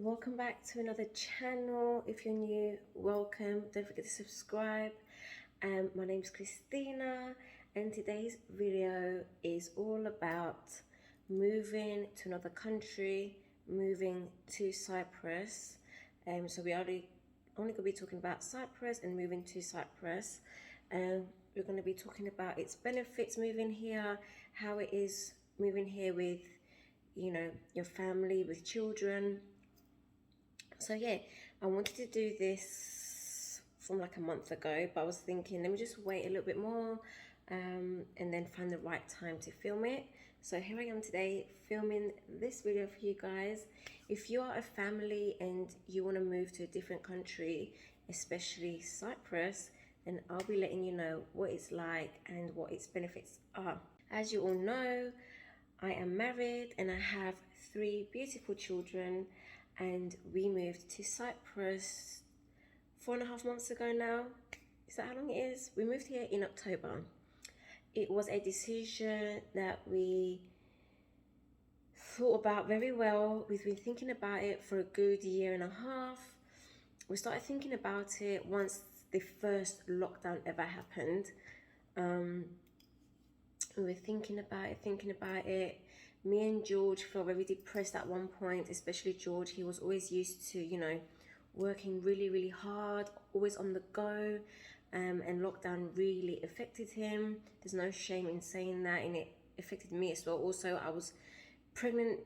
welcome back to another channel. If you're new, welcome. Don't forget to subscribe. My name is Christina, and today's video is all about moving to another country, moving to Cyprus. So we only going to be talking about Cyprus and moving to Cyprus. We're going to be talking about its benefits moving here, how it is moving here with your family, with children. So yeah, I wanted to do this from like a month ago, but I was thinking, let me just wait a little bit more and then find the right time to film it. So here I am today filming this video for you guys. If you are a family and you want to move to a different country, especially Cyprus, then I'll be letting you know what it's like and what its benefits are. As you all know, I am married and I have 3 beautiful children, and we moved to Cyprus 4.5 months ago now. Is that how long it is? We moved here in October. It was a decision that we thought about very well. We've been thinking about it for a good 1.5 years. We started thinking about it once the first lockdown ever happened. We were thinking about it. Me and George felt very depressed at one point, especially George. He was always used to, working really, really hard, always on the go. And lockdown really affected him. There's no shame in saying that, and it affected me as well. Also, I was pregnant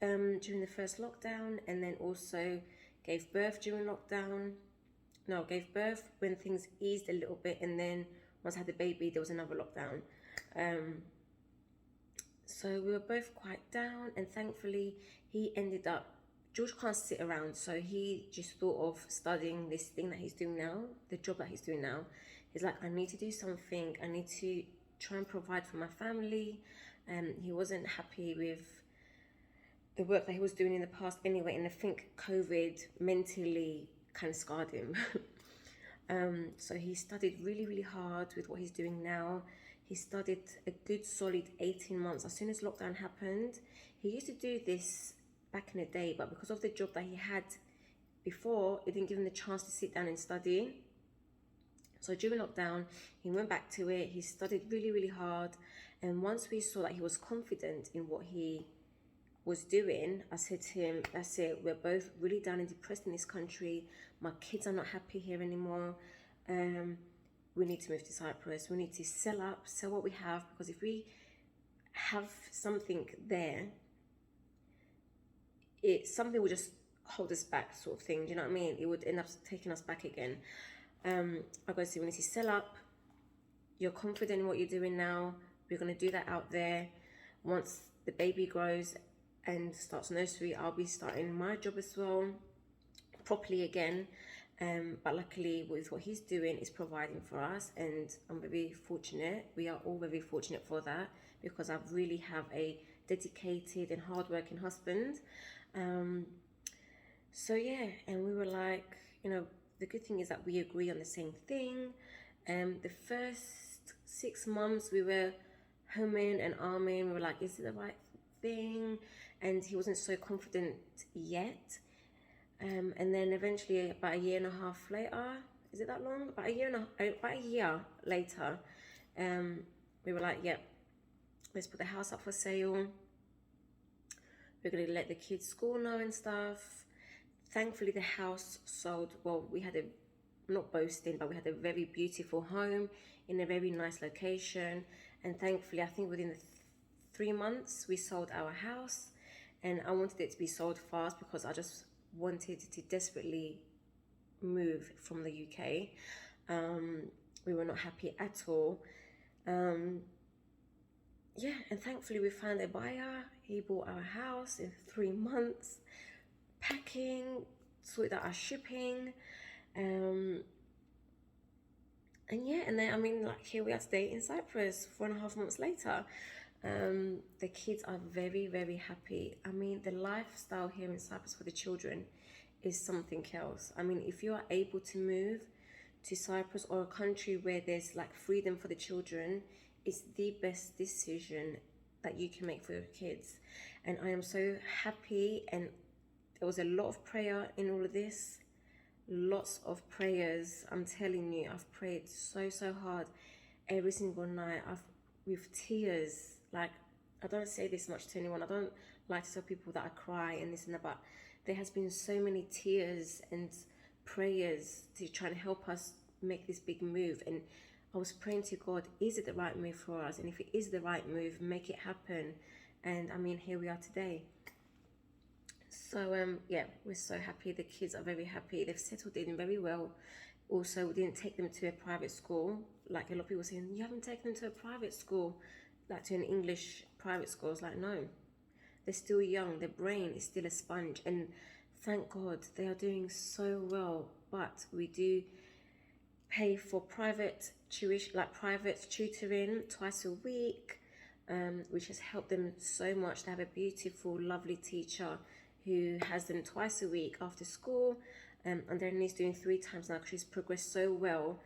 during the first lockdown, and then also gave birth during lockdown. No, gave birth when things eased a little bit, and then once I had the baby, there was another lockdown. So we were both quite down, and thankfully he ended up, George can't sit around, so he just thought of studying this thing that he's doing now, the job that he's doing now. He's like, I need to do something, I need to try and provide for my family. He wasn't happy with the work that he was doing in the past anyway, and I think COVID mentally kind of scarred him. So he studied really, really hard with what he's doing now. He studied a good solid 18 months. As soon as lockdown happened, he used to do this back in the day, but because of the job that he had before, it didn't give him the chance to sit down and study. So during lockdown, he went back to it. He studied really, really hard. And once we saw that he was confident in what he was doing, I said to him, that's it, we're both really down and depressed in this country. My kids are not happy here anymore. We need to move to Cyprus. We need to sell what we have, because if we have something there, something will just hold us back, sort of thing. Do you know what I mean? It would end up taking us back again. I go, so we need to sell up. You're confident in what you're doing now. We're going to do that out there. Once the baby grows and starts nursery, I'll be starting my job as well, properly again. But luckily with what he's doing is providing for us, and I'm very fortunate. We are all very fortunate for that, because I really have a dedicated and hardworking husband. So yeah, and we were like, the good thing is that we agree on the same thing. The first 6 months we were humming and ahhing. We were like, is it the right thing? And he wasn't so confident yet. And then eventually, about 1.5 years later, is it that long? About a year later, we were like, yep, let's put the house up for sale. We're gonna let the kids' school know and stuff. Thankfully, the house sold. Well, we had not boasting, but we had a very beautiful home in a very nice location. And thankfully, I think within the 3 months, we sold our house. And I wanted it to be sold fast, because I just wanted to desperately move from the UK. We were not happy at all. Yeah, and thankfully we found a buyer. He bought our house in 3 months, packing, sorted out our shipping, and yeah, and then here we are today in Cyprus 4.5 months later. The kids are very, very happy. The lifestyle here in Cyprus for the children is something else. If you are able to move to Cyprus, or a country where there's like freedom for the children, it's the best decision that you can make for your kids. And I am so happy and there was a lot of prayer in all of this. Lots of prayers. I'm telling you, I've prayed so hard every single night. I've with tears. Like, I don't say this much to anyone. I don't like to tell people that I cry and this and that, but there has been so many tears and prayers to try and help us make this big move. And I was praying to God, is it the right move for us? And if it is the right move, make it happen. And I mean, here we are today. So yeah, we're so happy. The kids are very happy. They've settled in very well. Also, we didn't take them to a private school. Like a lot of people saying, you haven't taken them to a private school, like to an English private school. It's like, no, they're still young. Their brain is still a sponge. And thank God they are doing so well. But we do pay for private tuition, like private tutoring twice a week, which has helped them so much. They have a beautiful, lovely teacher who has them twice a week after school, and then he's doing 3 times now because she's progressed so well.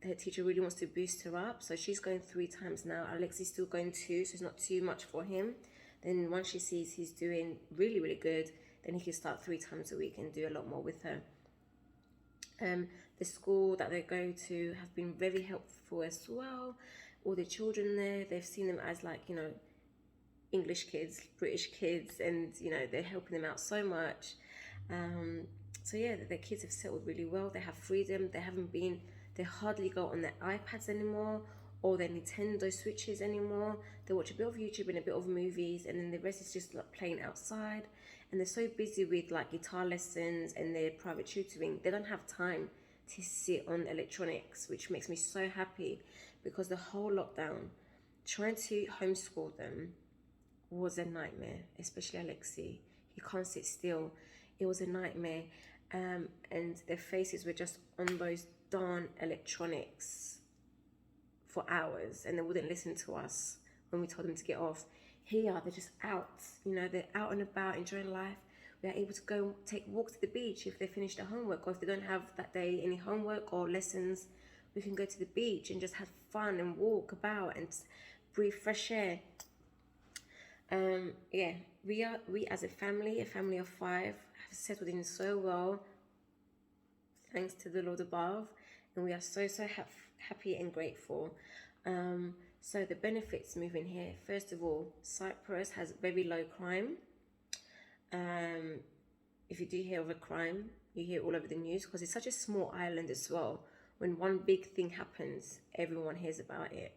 Her teacher really wants to boost her up, so she's going 3 times now. Alexi's still going 2, so it's not too much for him. Then once she sees he's doing really good, then he can start 3 times a week and do a lot more with her. The school that they go to have been very helpful as well. All the children there, they've seen them as, like, you know, English kids, British kids, and you know, they're helping them out so much. So yeah, the kids have settled really well. They have freedom. They hardly go on their iPads anymore or their Nintendo Switches anymore. They watch a bit of YouTube and a bit of movies, and then the rest is just like playing outside. And they're so busy with like guitar lessons and their private tutoring, they don't have time to sit on electronics, which makes me so happy, because the whole lockdown, trying to homeschool them was a nightmare, especially Alexi. He can't sit still. It was a nightmare. And their faces were just on those darn electronics for hours, and they wouldn't listen to us when we told them to get off. Here, they're just out, you know, they're out and about enjoying life. We are able to go take walks to the beach if they finish their homework, or if they don't have that day any homework or lessons, we can go to the beach and just have fun and walk about and breathe fresh air. Yeah, we as a family of 5, have settled in so well, thanks to the Lord above, and we are so happy and grateful. So the benefits moving here, first of all, Cyprus has very low crime. If you do hear of a crime, you hear all over the news, because it's such a small island as well. When one big thing happens, everyone hears about it.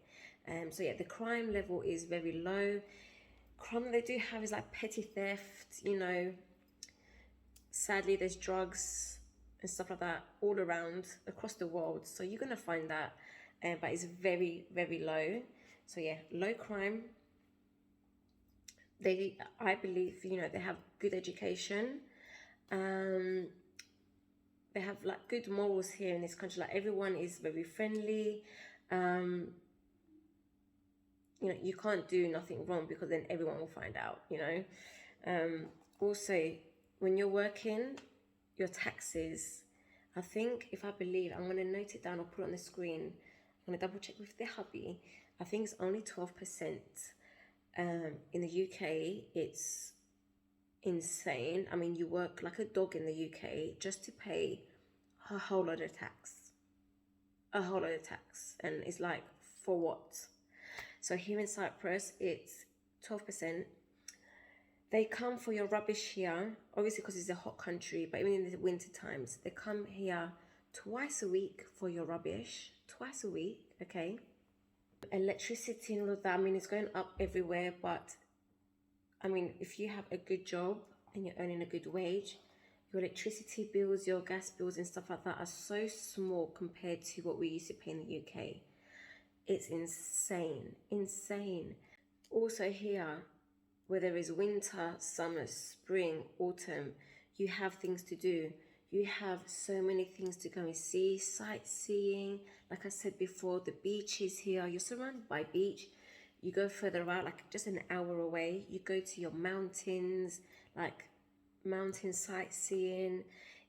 So yeah, the crime level is very low. Crime they do have is like petty theft, you know. Sadly, there's drugs and stuff like that all around across the world, so you're gonna find that, but it's very low. So yeah, low crime. I believe, you know, they have good education. They have like good morals here in this country. Like, everyone is very friendly. You know, you can't do nothing wrong, because then everyone will find out, you know. Also, when you're working, your taxes, I think, if I believe, I'm going to note it down or put it on the screen. I'm going to double check with the hubby. I think it's only 12%. In the UK, it's insane. I mean, you work like a dog in the UK just to pay a whole lot of tax. And it's like, for what? So here in Cyprus, it's 12%. They come for your rubbish here, obviously because it's a hot country, but even in the winter times, they come here twice a week for your rubbish. Twice a week, okay? Electricity and all of that, I mean, it's going up everywhere, but I mean, if you have a good job and you're earning a good wage, your electricity bills, your gas bills and stuff like that are so small compared to what we used to pay in the UK. It's insane. Also here, where there is winter, summer, spring, autumn, you have things to do. You have so many things to go and see, sightseeing. Like I said before, the beach is here. You're surrounded by beach. You go further out, like just an hour away, you go to your mountains, like mountain sightseeing.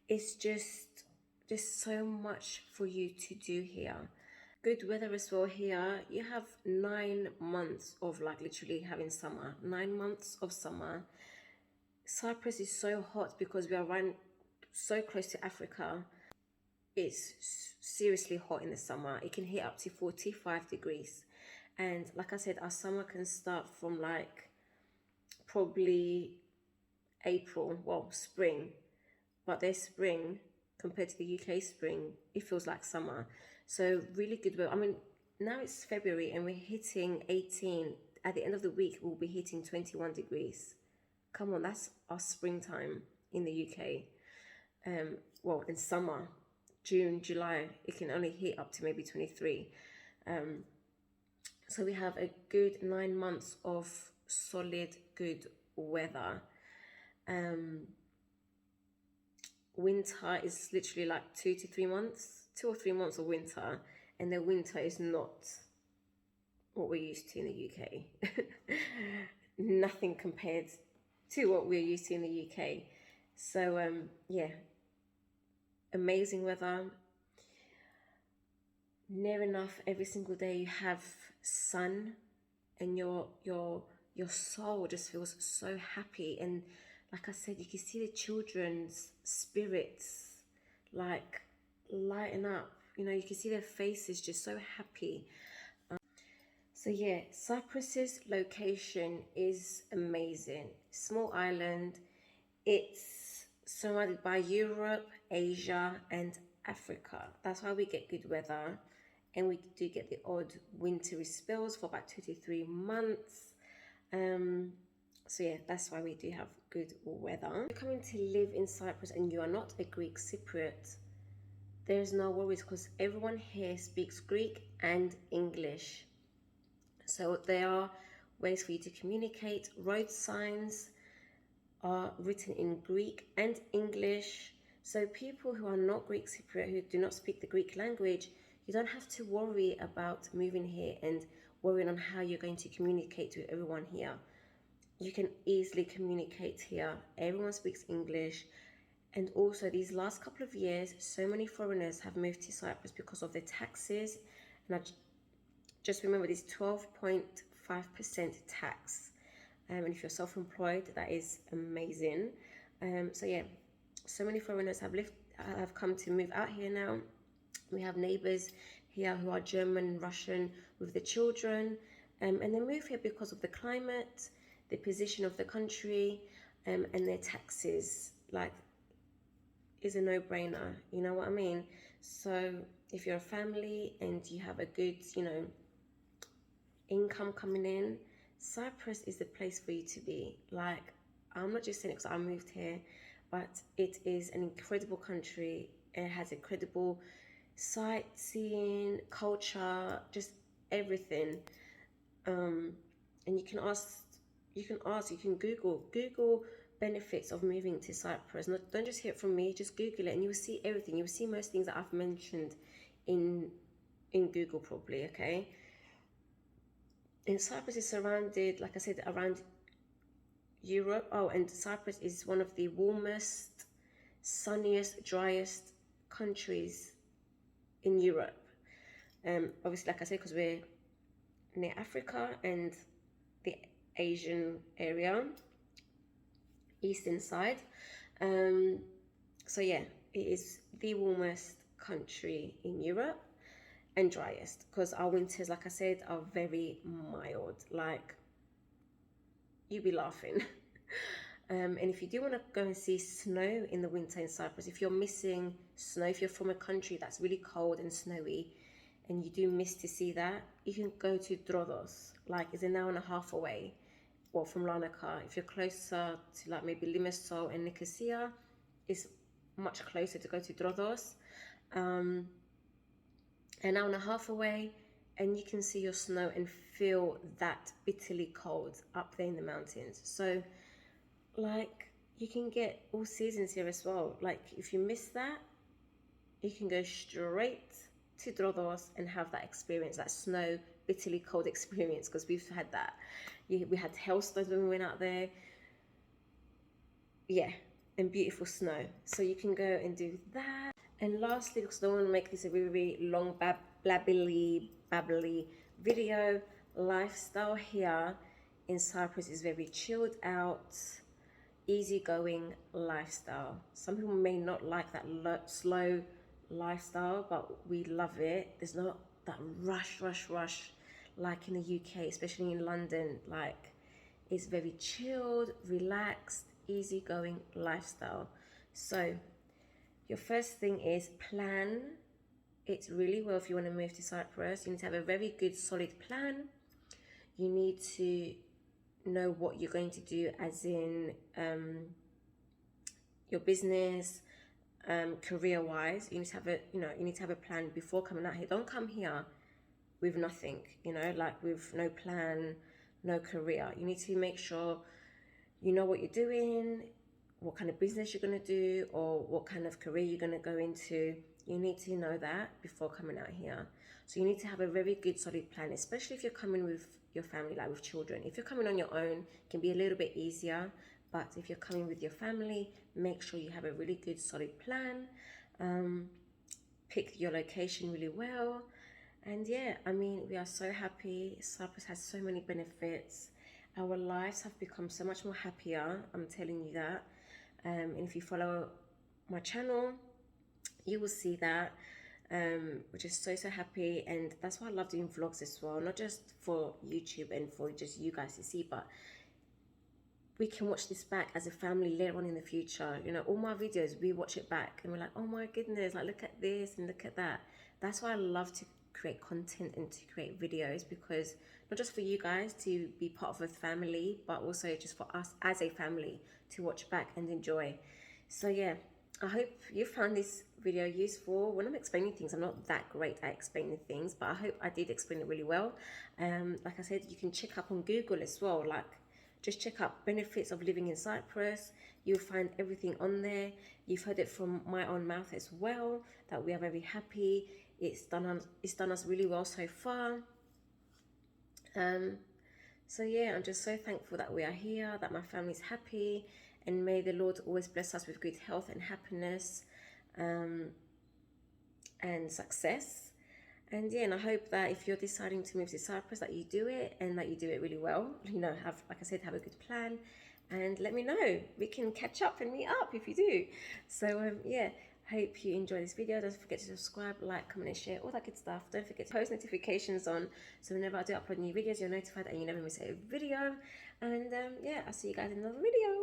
It's just so much for you to do here. Good weather as well here. You have 9 months of like literally having summer. 9 months of summer. Cyprus is so hot because we are right so close to Africa. It's seriously hot in the summer. It can hit up to 45 degrees. And like I said, our summer can start from like probably April, well, spring. But their spring, compared to the UK spring, it feels like summer. So really good weather. I mean, now it's February and we're hitting 18. At the end of the week, we'll be hitting 21 degrees. Come on, that's our springtime in the UK. Well, in summer, June, July, it can only hit up to maybe 23. So we have a good 9 months of solid, good weather. Winter is literally like 2 to 3 months, 2 or 3 months of winter, and the winter is not what we're used to in the UK. Nothing compared to what we're used to in the UK. So yeah, amazing weather. Near enough every single day you have sun, and your soul just feels so happy. And like I said, you can see the children's spirits like lighten up. You know, you can see their faces just so happy. So yeah, Cyprus's location is amazing. Small island. It's surrounded by Europe, Asia, and Africa. That's why we get good weather. And we do get the odd wintry spells for about 2 to 3 months. So yeah, that's why we do have good weather. If you're coming to live in Cyprus and you are not a Greek Cypriot, there's no worries because everyone here speaks Greek and English. So there are ways for you to communicate. Road signs are written in Greek and English. So people who are not Greek Cypriot, who do not speak the Greek language, you don't have to worry about moving here and worrying on how you're going to communicate with everyone here. You can easily communicate here. Everyone speaks English. And also these last couple of years, so many foreigners have moved to Cyprus because of their taxes. And I just remember this 12.5% tax. And if you're self-employed, that is amazing. So yeah, so many foreigners have come to move out here now. We have neighbors here who are German, Russian with the children, and they move here because of the climate, the position of the country, and their taxes. Like, is a no-brainer, you know what I mean? So if you're a family and you have a good, you know, income coming in, Cyprus is the place for you to be. Like, I'm not just saying it because I moved here, but it is an incredible country. It has incredible sightseeing, culture, just everything. And you can Google benefits of moving to Cyprus. Don't just hear it from me, just Google it and you will see everything. You will see most things that I've mentioned in Google probably, okay? And Cyprus is surrounded, like I said, around Europe. Oh, and Cyprus is one of the warmest, sunniest, driest countries in Europe. Obviously, like I said, because we're near Africa and the Asian area, eastern side. So yeah, it is the warmest country in Europe and driest, because our winters, like I said, are very mild. Like, you'd be laughing. And if you do want to go and see snow in the winter in Cyprus, if you're missing snow, if you're from a country that's really cold and snowy and you do miss to see that, you can go to Drodos. Like, it's an hour and a half away, or from Larnaca. If you're closer to like maybe Limassol and Nicosia, it's much closer to go to Drodos. An hour and a half away, and you can see your snow and feel that bitterly cold up there in the mountains. So like, you can get all seasons here as well. Like, if you miss that, you can go straight to Drodos and have that experience, that snow bitterly cold experience, because we've had that. We had hailstones when we went out there. Yeah, and beautiful snow. So you can go and do that. And lastly, because I don't want to make this a really, really long babbly video, lifestyle here in Cyprus is very chilled out. easygoing lifestyle. Some people may not like that slow lifestyle, but we love it. There's not that rush like in the UK, especially in London. Like, it's very chilled, relaxed, easygoing lifestyle. So your first thing is plan it really well. If you want to move to Cyprus, you need to have a very good solid plan. You need to know what you're going to do, as in your business, career wise. You need to have a plan before coming out here. Don't come here with nothing, like with no plan, no career. You need to make sure you know what you're doing, what kind of business you're going to do, or what kind of career you're going to go into. You need to know that before coming out here. So you need to have a very good solid plan, especially if you're coming with your family, like with children. If you're coming on your own, it can be a little bit easier, but if you're coming with your family, make sure you have a really good solid plan. Pick your location really well. And yeah, I mean, we are so happy. Cyprus has so many benefits. Our lives have become so much more happier, I'm telling you that. And if you follow my channel, you will see that. We're just so happy, and that's why I love doing vlogs as well, not just for YouTube and for just you guys to see, but we can watch this back as a family later on in the future. All my videos, we watch it back and we're like, oh my goodness, like look at this and look at that. That's why I love to create content and to create videos, because not just for you guys to be part of a family, but also just for us as a family to watch back and enjoy. So yeah, I hope you found this video useful. When I'm explaining things, I'm not that great at explaining things, but I hope I did explain it really well. Like I said, you can check up on Google as well, like just check up benefits of living in Cyprus. You'll find everything on there. You've heard it from my own mouth as well, that we are very happy. It's done us really well so far. So yeah, I'm just so thankful that we are here, that my family's happy, and may the Lord always bless us with good health and happiness, and success. And yeah, and I hope that if you're deciding to move to Cyprus, that you do it, and that you do it really well. Have, like I said, have a good plan, and let me know. We can catch up and meet up if you do. So yeah, hope you enjoy this video. Don't forget to subscribe, like, comment, and share, all that good stuff. Don't forget to post notifications on, so whenever I do upload new videos, you're notified and you never miss a video. And yeah, I'll see you guys in another video.